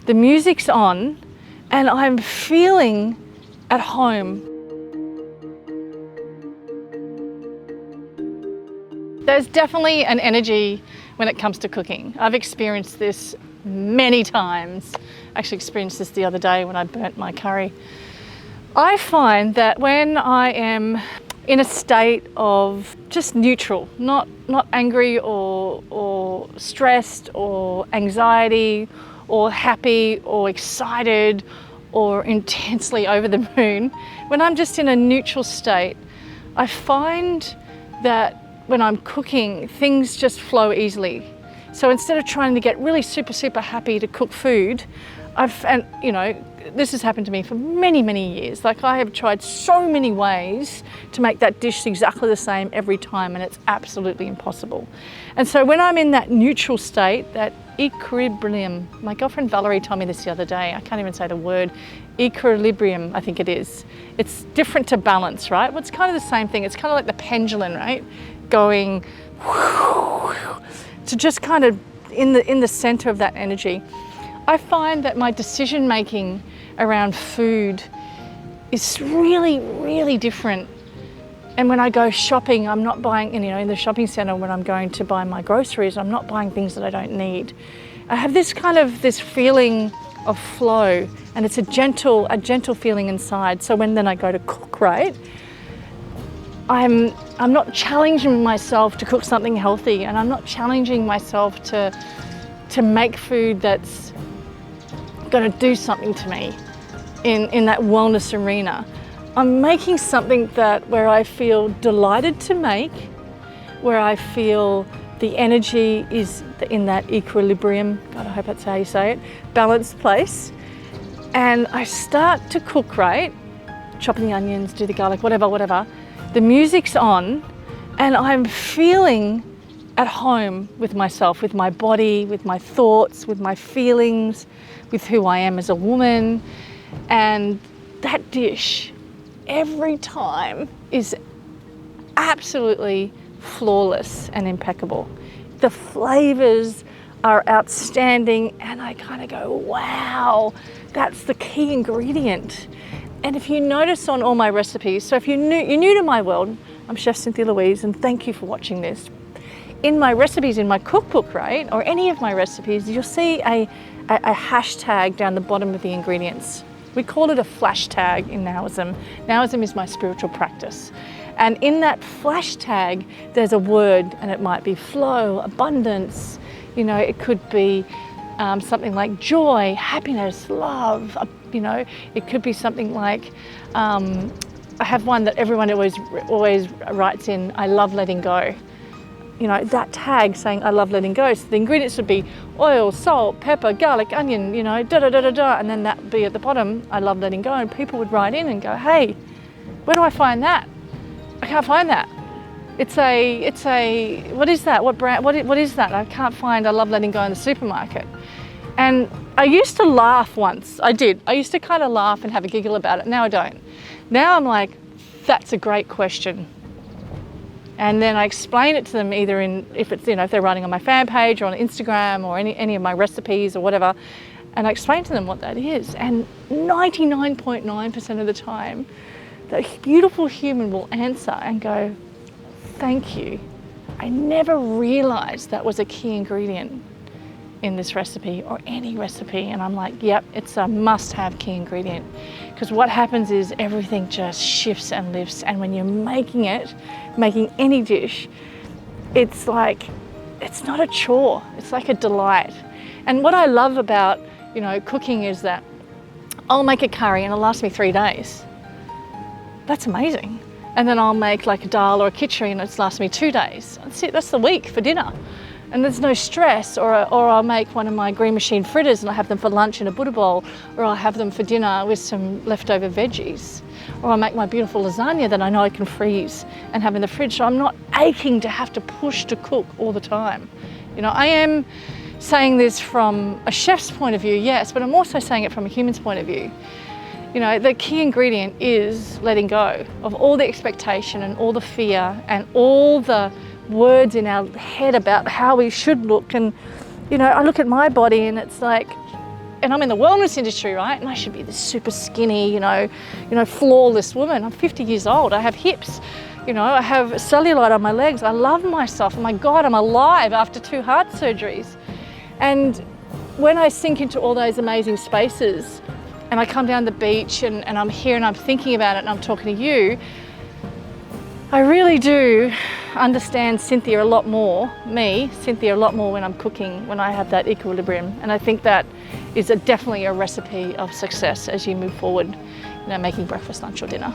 the music's on, and I'm feeling at home. There's definitely an energy when it comes to cooking. I've experienced this many times. I actually experienced this the other day when I burnt my curry. I find that when I am in a state of just neutral, not angry or stressed or anxiety or happy or excited or intensely over the moon, when I'm just in a neutral state, I find that when I'm cooking, things just flow easily. So instead of trying to get really super happy to cook food, and you know, this has happened to me for many years. Like, I have tried so many ways to make that dish exactly the same every time, and it's absolutely impossible. And so when I'm in that neutral state, that equilibrium, my girlfriend Valerie told me this the other day, I can't even say the word, equilibrium, I think it is. It's different to balance, right? Well, it's kind of the same thing. It's kind of like the pendulum, right? Going to just kind of in the center of that energy. I find that my decision making around food is really different. And when I go shopping, I'm not buying, in the shopping center when I'm going to buy my groceries, I'm not buying things that I don't need. I have this feeling of flow, and it's a gentle feeling inside. So when then I go to cook, right, I'm not challenging myself to cook something healthy, and I'm not challenging myself to make food that's going to do something to me in that wellness arena. I'm making something where I feel delighted to make, where I feel the energy is in that equilibrium, God, I hope that's how you say it, balanced place. And I start to cook, right? Chopping the onions, do the garlic, whatever. The music's on, and I'm feeling at home with myself, with my body, with my thoughts, with my feelings, with who I am as a woman. And that dish, every time, is absolutely flawless and impeccable. The flavors are outstanding, and I kind of go, wow, that's the key ingredient. And if you notice on all my recipes, so if you're new to my world, I'm Chef Cynthia Louise, and thank you for watching this. In my recipes, in my cookbook, right, or any of my recipes, you'll see a hashtag down the bottom of the ingredients. We call it a flash tag in Taoism. Taoism is my spiritual practice. And in that flash tag, there's a word, and it might be flow, abundance, it could be something like joy, happiness, love, it could be something like, I have one that everyone always writes in, I love letting go. That tag saying I love letting go. So the ingredients would be oil, salt, pepper, garlic, onion, and then that would be at the bottom, I love letting go. And people would write in and go, hey, where do I find that? I can't find that. It's a, what is that? What brand, what is that? I can't find I love letting go in the supermarket. And I used to laugh once, I used to kind of laugh and have a giggle about it. Now I don't. Now I'm like, that's a great question. And then I explain it to them either if they're writing on my fan page or on Instagram or any of my recipes or whatever, and I explain to them what that is. And 99.9% of the time, the beautiful human will answer and go, thank you. I never realized that was a key ingredient in this recipe or any recipe. And I'm like, yep, it's a must-have key ingredient. Because what happens is everything just shifts and lifts. And when you're making any dish, it's like, it's not a chore, it's like a delight. And what I love about, cooking is that I'll make a curry and it'll last me 3 days. That's amazing. And then I'll make like a dal or a khichdi and it's last me 2 days. That's it, that's the week for dinner. And there's no stress, or I'll make one of my green machine fritters and I'll have them for lunch in a Buddha bowl, or I'll have them for dinner with some leftover veggies. Or I'll make my beautiful lasagna that I know I can freeze and have in the fridge. So I'm not aching to have to push to cook all the time. I am saying this from a chef's point of view, yes, but I'm also saying it from a human's point of view. The key ingredient is letting go of all the expectation and all the fear and all the words in our head about how we should look. And I look at my body and it's like, and I'm in the wellness industry, right? And I should be this super skinny, flawless woman. I'm 50 years old. I have hips. I have cellulite on my legs. I love myself. Oh my God, I'm alive after 2 heart surgeries. And when I sink into all those amazing spaces and I come down the beach and I'm here and I'm thinking about it and I'm talking to you, I really do understand Cynthia a lot more when I'm cooking, when I have that equilibrium. And I think that is definitely a recipe of success as you move forward, making breakfast, lunch or dinner.